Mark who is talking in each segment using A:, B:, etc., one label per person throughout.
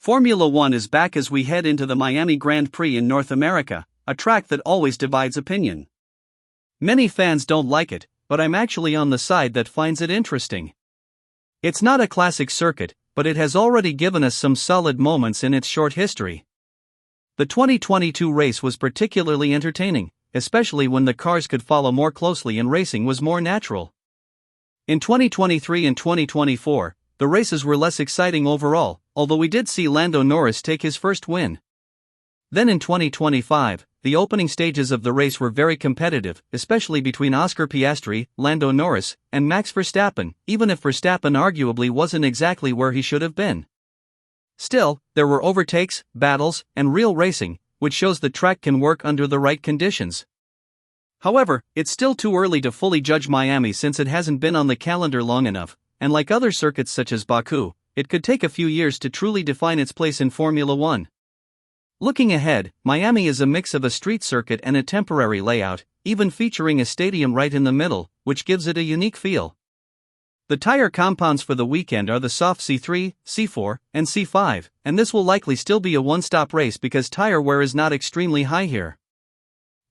A: Formula One is back as we head into the Miami Grand Prix in North America, a track that always divides opinion. Many fans don't like it, but I'm actually on the side that finds it interesting. It's not a classic circuit, but it has already given us some solid moments in its short history. The 2022 race was particularly entertaining, especially when the cars could follow more closely and racing was more natural. In 2023 and 2024, the races were less exciting overall, although we did see Lando Norris take his first win. Then in 2025, the opening stages of the race were very competitive, especially between Oscar Piastri, Lando Norris, and Max Verstappen, even if Verstappen arguably wasn't exactly where he should have been. Still, there were overtakes, battles, and real racing, which shows the track can work under the right conditions. However, it's still too early to fully judge Miami since it hasn't been on the calendar long enough, and like other circuits such as Baku, it could take a few years to truly define its place in Formula One. Looking ahead, Miami is a mix of a street circuit and a temporary layout, even featuring a stadium right in the middle, which gives it a unique feel. The tire compounds for the weekend are the soft C3, C4, and C5, and this will likely still be a one-stop race because tire wear is not extremely high here.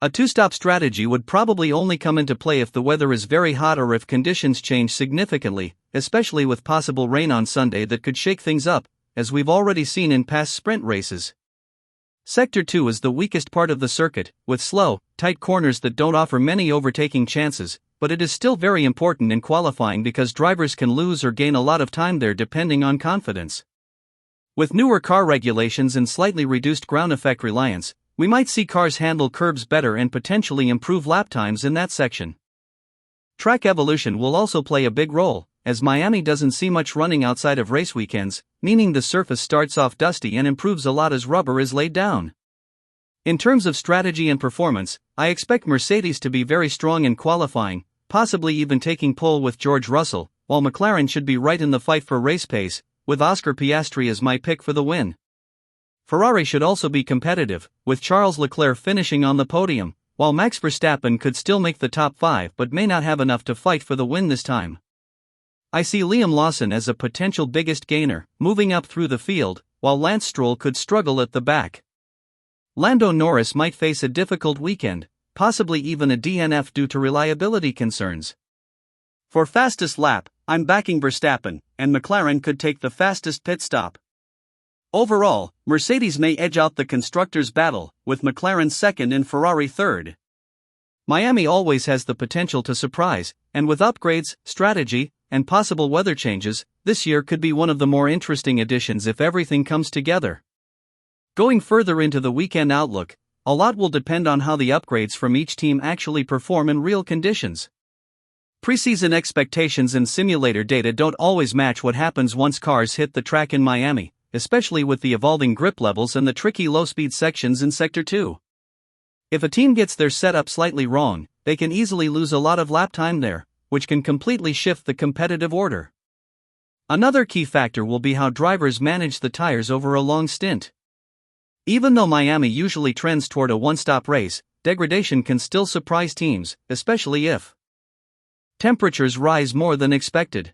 A: A two-stop strategy would probably only come into play if the weather is very hot or if conditions change significantly, especially with possible rain on Sunday that could shake things up, as we've already seen in past sprint races. Sector 2 is the weakest part of the circuit, with slow, tight corners that don't offer many overtaking chances, but it is still very important in qualifying because drivers can lose or gain a lot of time there depending on confidence. With newer car regulations and slightly reduced ground effect reliance, we might see cars handle curbs better and potentially improve lap times in that section. Track evolution will also play a big role, as Miami doesn't see much running outside of race weekends, meaning the surface starts off dusty and improves a lot as rubber is laid down. In terms of strategy and performance, I expect Mercedes to be very strong in qualifying, possibly even taking pole with George Russell, while McLaren should be right in the fight for race pace, with Oscar Piastri as my pick for the win. Ferrari should also be competitive, with Charles Leclerc finishing on the podium, while Max Verstappen could still make the top 5 but may not have enough to fight for the win this time. I see Liam Lawson as a potential biggest gainer, moving up through the field, while Lance Stroll could struggle at the back. Lando Norris might face a difficult weekend, possibly even a DNF due to reliability concerns. For fastest lap, I'm backing Verstappen, and McLaren could take the fastest pit stop. Overall, Mercedes may edge out the constructors' battle, with McLaren second and Ferrari third. Miami always has the potential to surprise, and with upgrades, strategy, and possible weather changes, this year could be one of the more interesting additions if everything comes together. Going further into the weekend outlook, a lot will depend on how the upgrades from each team actually perform in real conditions. Preseason expectations and simulator data don't always match what happens once cars hit the track in Miami, especially with the evolving grip levels and the tricky low-speed sections in Sector 2. If a team gets their setup slightly wrong, they can easily lose a lot of lap time there, which can completely shift the competitive order. Another key factor will be how drivers manage the tires over a long stint. Even though Miami usually trends toward a one-stop race, degradation can still surprise teams, especially if temperatures rise more than expected.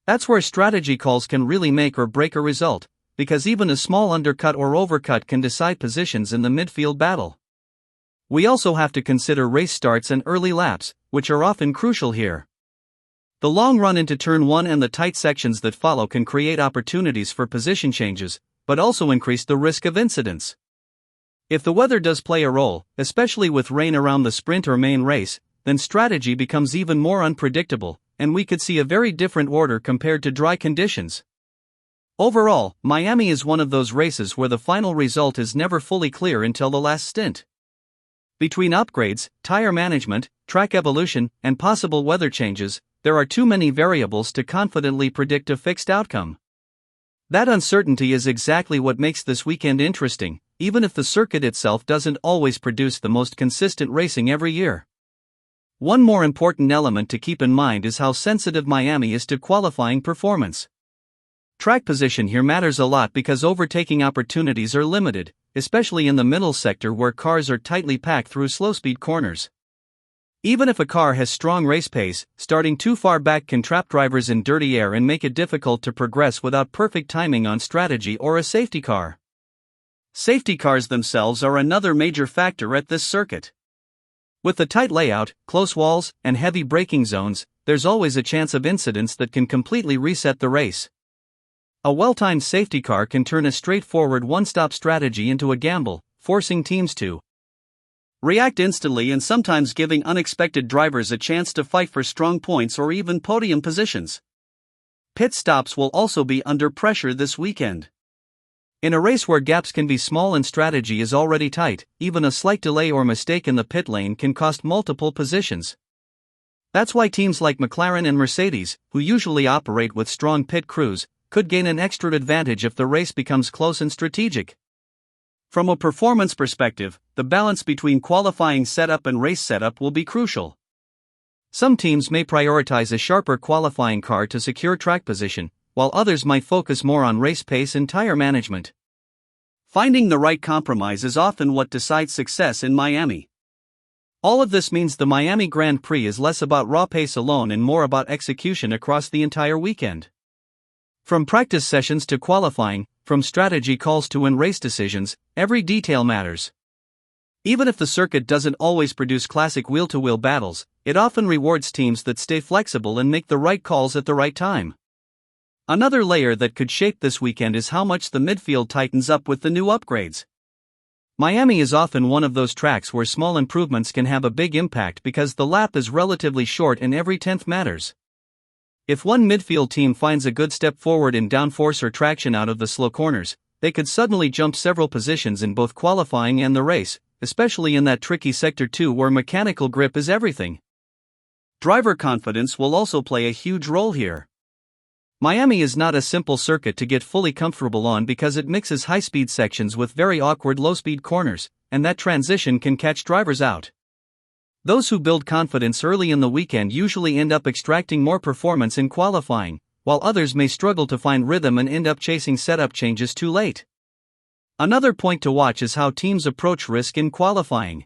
A: That's where strategy calls can really make or break a result, because even a small undercut or overcut can decide positions in the midfield battle. We also have to consider race starts and early laps, which are often crucial here. The long run into turn 1 and the tight sections that follow can create opportunities for position changes, but also increase the risk of incidents. If the weather does play a role, especially with rain around the sprint or main race, then strategy becomes even more unpredictable, and we could see a very different order compared to dry conditions. Overall, Miami is one of those races where the final result is never fully clear until the last stint. Between upgrades, tire management, track evolution, and possible weather changes, there are too many variables to confidently predict a fixed outcome. That uncertainty is exactly what makes this weekend interesting, even if the circuit itself doesn't always produce the most consistent racing every year. One more important element to keep in mind is how sensitive Miami is to qualifying performance. Track position here matters a lot because overtaking opportunities are limited, especially in the middle sector where cars are tightly packed through slow-speed corners. Even if a car has strong race pace, starting too far back can trap drivers in dirty air and make it difficult to progress without perfect timing on strategy or a safety car. Safety cars themselves are another major factor at this circuit. With the tight layout, close walls, and heavy braking zones, there's always a chance of incidents that can completely reset the race. A well-timed safety car can turn a straightforward one-stop strategy into a gamble, forcing teams to react instantly and sometimes giving unexpected drivers a chance to fight for strong points or even podium positions. Pit stops will also be under pressure this weekend. In a race where gaps can be small and strategy is already tight, even a slight delay or mistake in the pit lane can cost multiple positions. That's why teams like McLaren and Mercedes, who usually operate with strong pit crews, could gain an extra advantage if the race becomes close and strategic. From a performance perspective, the balance between qualifying setup and race setup will be crucial. Some teams may prioritize a sharper qualifying car to secure track position, while others might focus more on race pace and tire management. Finding the right compromise is often what decides success in Miami. All of this means the Miami Grand Prix is less about raw pace alone and more about execution across the entire weekend. From practice sessions to qualifying, from strategy calls to in-race decisions, every detail matters. Even if the circuit doesn't always produce classic wheel-to-wheel battles, it often rewards teams that stay flexible and make the right calls at the right time. Another layer that could shape this weekend is how much the midfield tightens up with the new upgrades. Miami is often one of those tracks where small improvements can have a big impact because the lap is relatively short and every tenth matters. If one midfield team finds a good step forward in downforce or traction out of the slow corners, they could suddenly jump several positions in both qualifying and the race, especially in that tricky Sector 2 where mechanical grip is everything. Driver confidence will also play a huge role here. Miami is not a simple circuit to get fully comfortable on because it mixes high-speed sections with very awkward low-speed corners, and that transition can catch drivers out. Those who build confidence early in the weekend usually end up extracting more performance in qualifying, while others may struggle to find rhythm and end up chasing setup changes too late. Another point to watch is how teams approach risk in qualifying.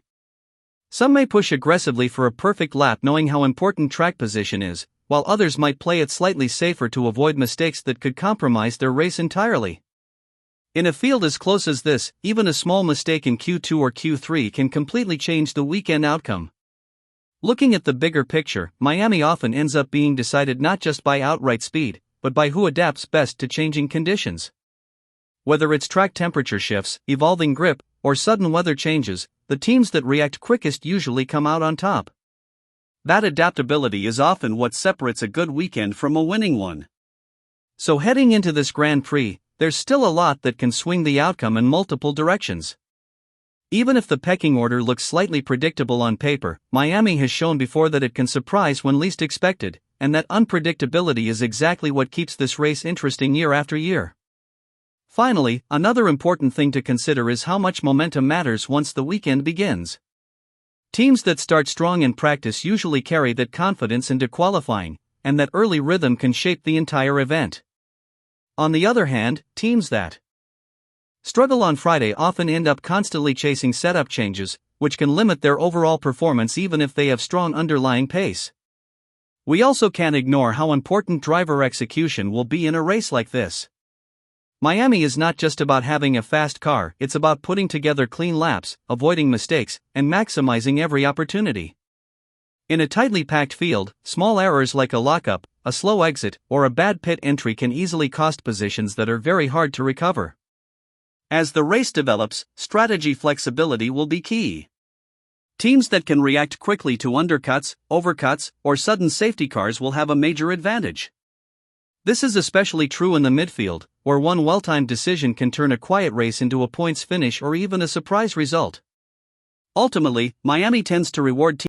A: Some may push aggressively for a perfect lap knowing how important track position is, while others might play it slightly safer to avoid mistakes that could compromise their race entirely. In a field as close as this, even a small mistake in Q2 or Q3 can completely change the weekend outcome. Looking at the bigger picture, Miami often ends up being decided not just by outright speed, but by who adapts best to changing conditions. Whether it's track temperature shifts, evolving grip, or sudden weather changes, the teams that react quickest usually come out on top. That adaptability is often what separates a good weekend from a winning one. So heading into this Grand Prix, there's still a lot that can swing the outcome in multiple directions. Even if the pecking order looks slightly predictable on paper, Miami has shown before that it can surprise when least expected, and that unpredictability is exactly what keeps this race interesting year after year. Finally, another important thing to consider is how much momentum matters once the weekend begins. Teams that start strong in practice usually carry that confidence into qualifying, and that early rhythm can shape the entire event. On the other hand, teams that struggle on Friday often end up constantly chasing setup changes, which can limit their overall performance even if they have strong underlying pace. We also can't ignore how important driver execution will be in a race like this. Miami is not just about having a fast car, it's about putting together clean laps, avoiding mistakes, and maximizing every opportunity. In a tightly packed field, small errors like a lockup, a slow exit, or a bad pit entry can easily cost positions that are very hard to recover. As the race develops, strategy flexibility will be key. Teams that can react quickly to undercuts, overcuts, or sudden safety cars will have a major advantage. This is especially true in the midfield, where one well-timed decision can turn a quiet race into a points finish or even a surprise result. Ultimately, Miami tends to reward teams